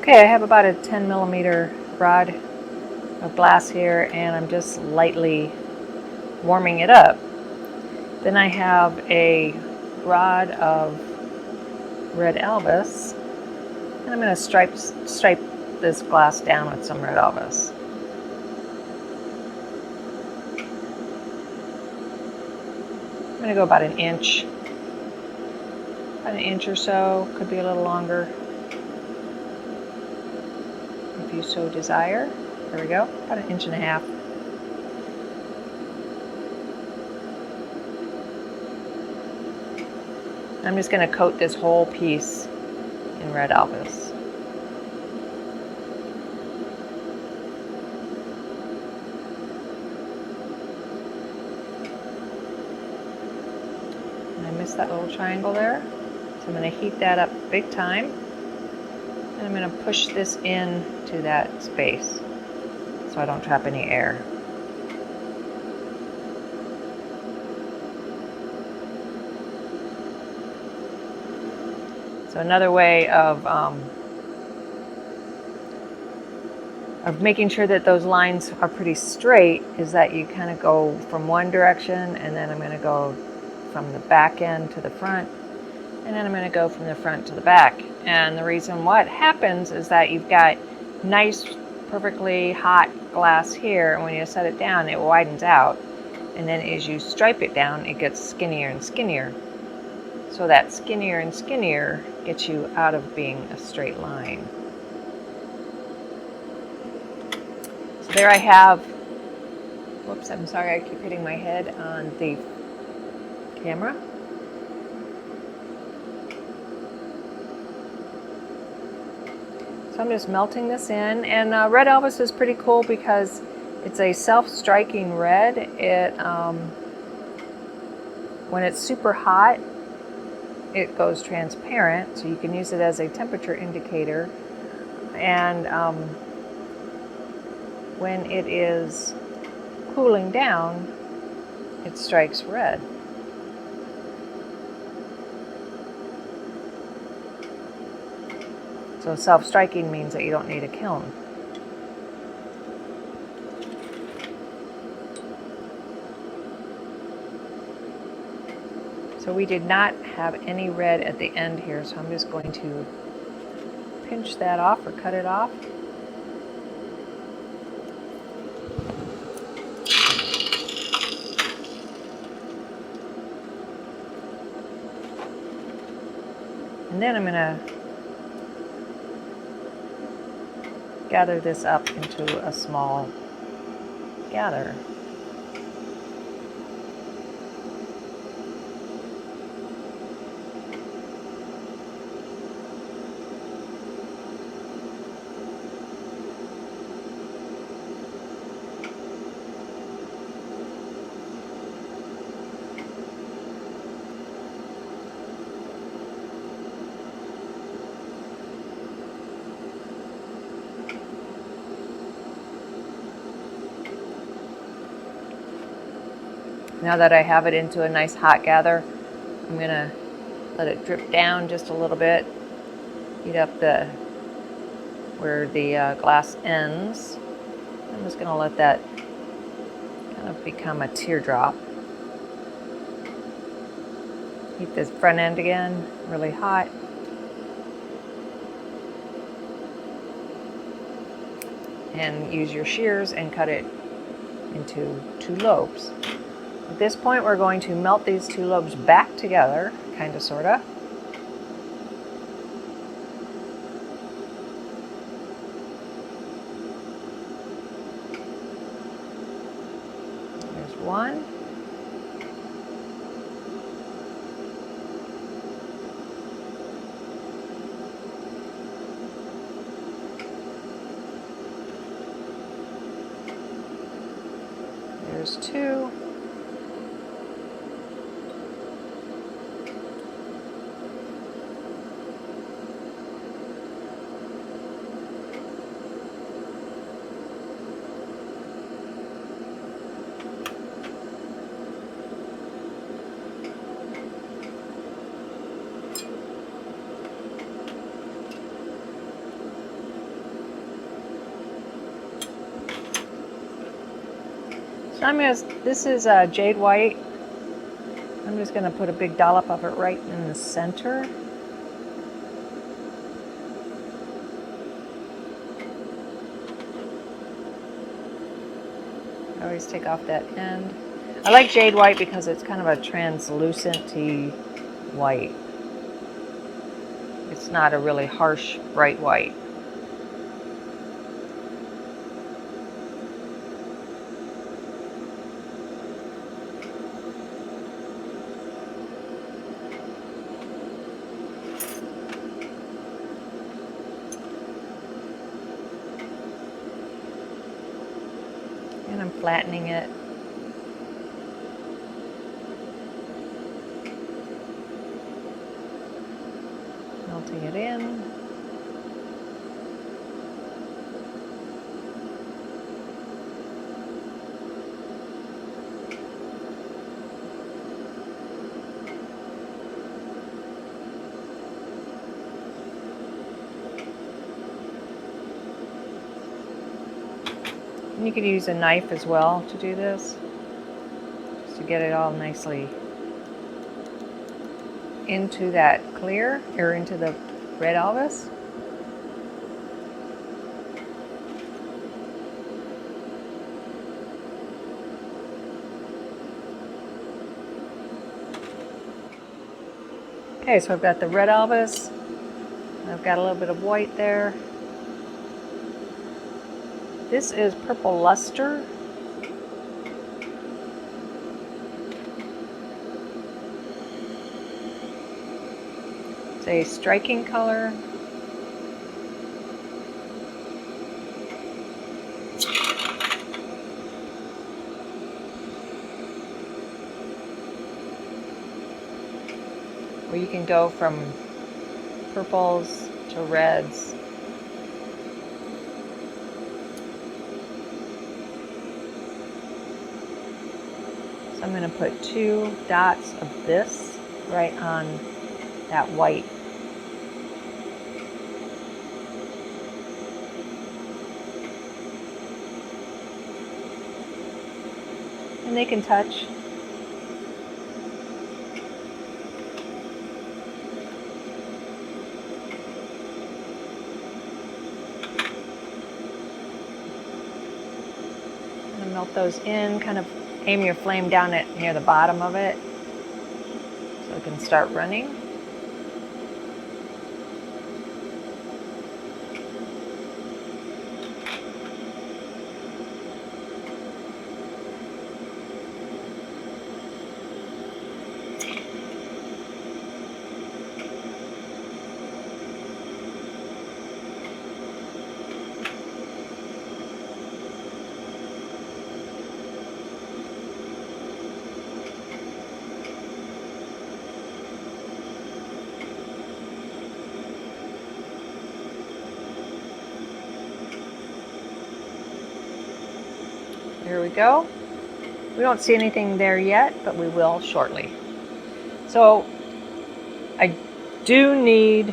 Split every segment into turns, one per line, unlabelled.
Okay, I have about a 10mm rod of glass here, and I'm just lightly warming it up. Then I have a rod of red elvis, and I'm going to stripe this glass down with some red elvis. I'm going to go about an inch or so, could be a little longer if you so desire. There we go, about an inch and a half. I'm just going to coat this whole piece in red elvis. And I missed that little triangle there, so I'm going to heat that up big time, and I'm going to push this in to that space so I don't trap any air. So another way of making sure that those lines are pretty straight is that you kind of go from one direction, and then I'm going to go from the back end to the front, and then I'm going to go from the front to the back. And the reason what happens is that you've got nice, perfectly hot glass here, and when you set it down, it widens out. And then as you stripe it down, it gets skinnier and skinnier. So that skinnier and skinnier gets you out of being a straight line. So there I have, whoops, I'm sorry, I keep hitting my head on the camera. So I'm just melting this in, and red elvis is pretty cool because it's a self-striking red. It when it's super hot, it goes transparent, so you can use it as a temperature indicator. And when it is cooling down, it strikes red. So self-striking means that you don't need a kiln. So we did not have any red at the end here, so I'm just going to pinch that off or cut it off. And then I'm going to gather this up into a small gather. Now that I have it into a nice hot gather, I'm going to let it drip down just a little bit, heat up where the glass ends. I'm just going to let that kind of become a teardrop. Heat this front end again, really hot. And use your shears and cut it into 2 lobes. At this point, we're going to melt these 2 lobes back together, kind of, sort of. There's one. There's 2. So this is jade white. I'm just gonna put a big dollop of it right in the center. I always take off that end. I like jade white because it's kind of a translucent-y white. It's not a really harsh, bright white. And I'm flattening it. Melting it in. And you could use a knife as well to do this, just to get it all nicely into that clear, or into the red elvis. Okay, so I've got the red elvis, and I've got a little bit of white there. This is purple luster. It's a striking color. Where you can go from purples to reds. So I'm going to put 2 dots of this right on that white. And they can touch. And melt those in, kind of aim your flame down at near the bottom of it so it can start running. There we go. We don't see anything there yet, but we will shortly. So I do need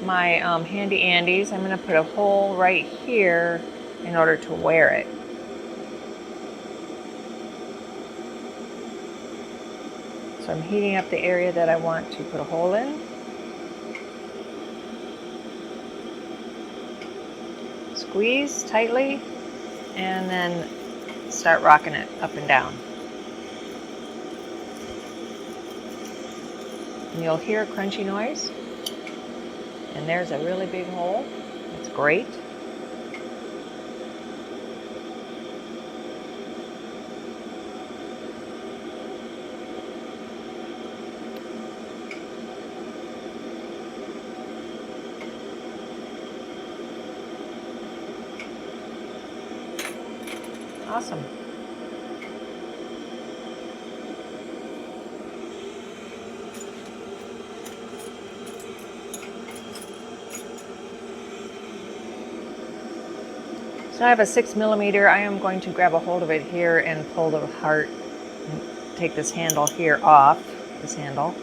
my handy Andes. I'm going to put a hole right here in order to wear it. So I'm heating up the area that I want to put a hole in. Squeeze tightly and then start rocking it up and down. And you'll hear a crunchy noise. And there's a really big hole. That's great. Awesome. So I have a 6mm. I am going to grab a hold of it here and pull the heart and take this handle here off, this handle.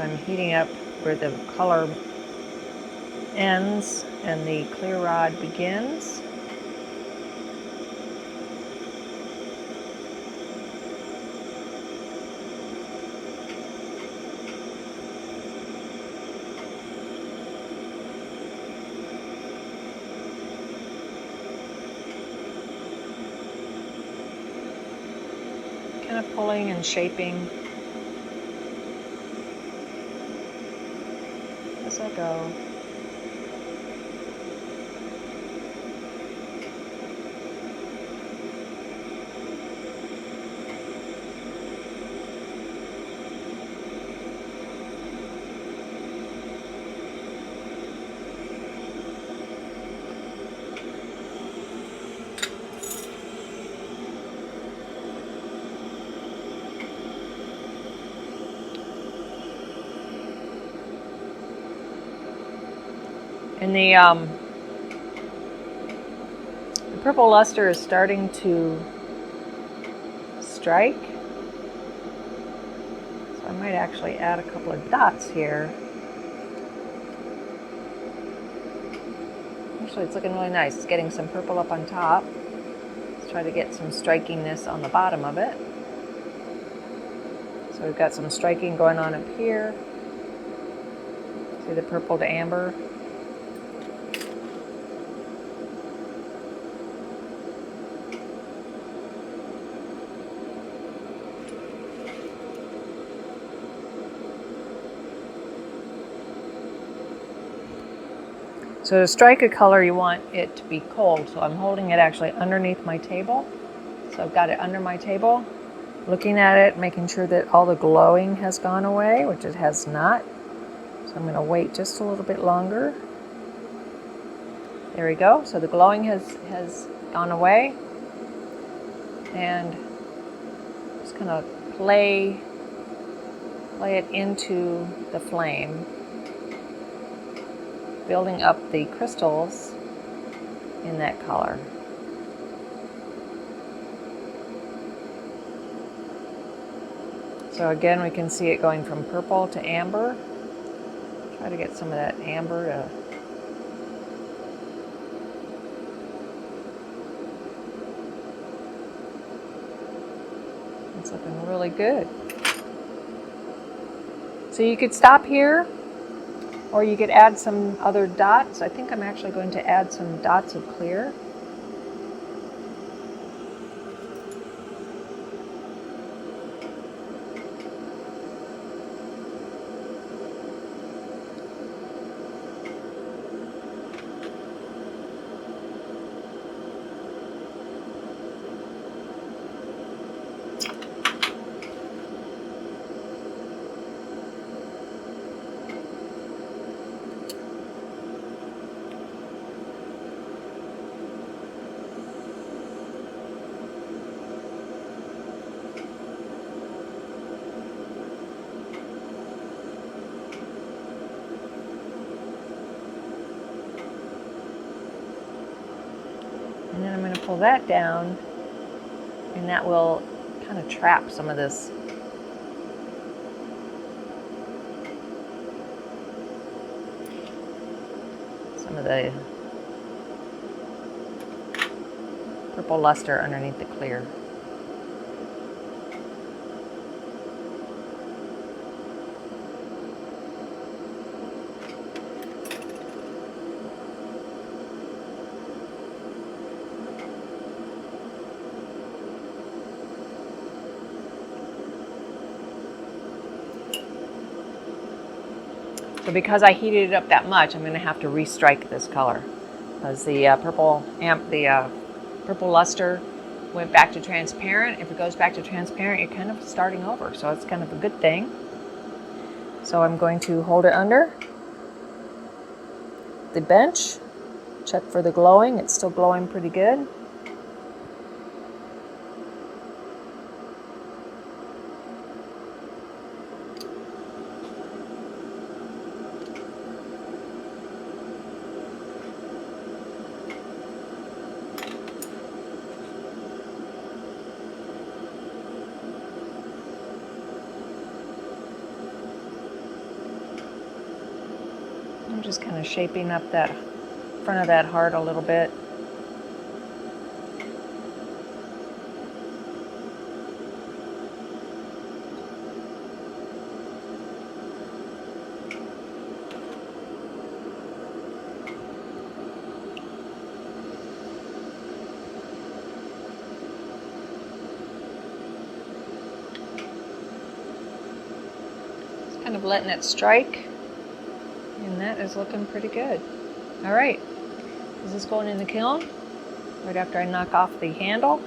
So I'm heating up where the color ends and the clear rod begins. Kind of pulling and shaping as I go. And the purple luster is starting to strike. So I might actually add a couple of dots here. Actually, it's looking really nice. It's getting some purple up on top. Let's try to get some strikiness on the bottom of it. So we've got some striking going on up here. See the purple to amber? So to strike a color, you want it to be cold. So I'm holding it actually underneath my table. So I've got it under my table, looking at it, making sure that all the glowing has gone away, which it has not. So I'm going to wait just a little bit longer. There we go. So the glowing has gone away. And just going to play it into the flame, building up the crystals in that color. So again, we can see it going from purple to amber. Try to get some of that amber to it's looking really good. So you could stop here, or you could add some other dots. I think I'm actually going to add some dots of clear. And then I'm going to pull that down, and that will kind of trap some of this the purple luster underneath the clear. So because I heated it up that much, I'm going to have to restrike this color, because the purple luster went back to transparent. If it goes back to transparent, you're kind of starting over, so it's kind of a good thing. So I'm going to hold it under the bench, check for the glowing. It's still glowing pretty good. I'm just kind of shaping up that front of that heart a little bit. Kind of letting it strike, and that is looking pretty good. All right, this is going in the kiln right after I knock off the handle.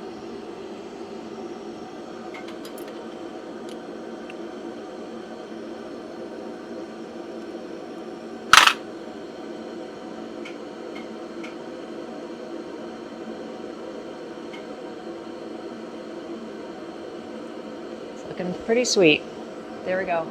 It's looking pretty sweet. There we go.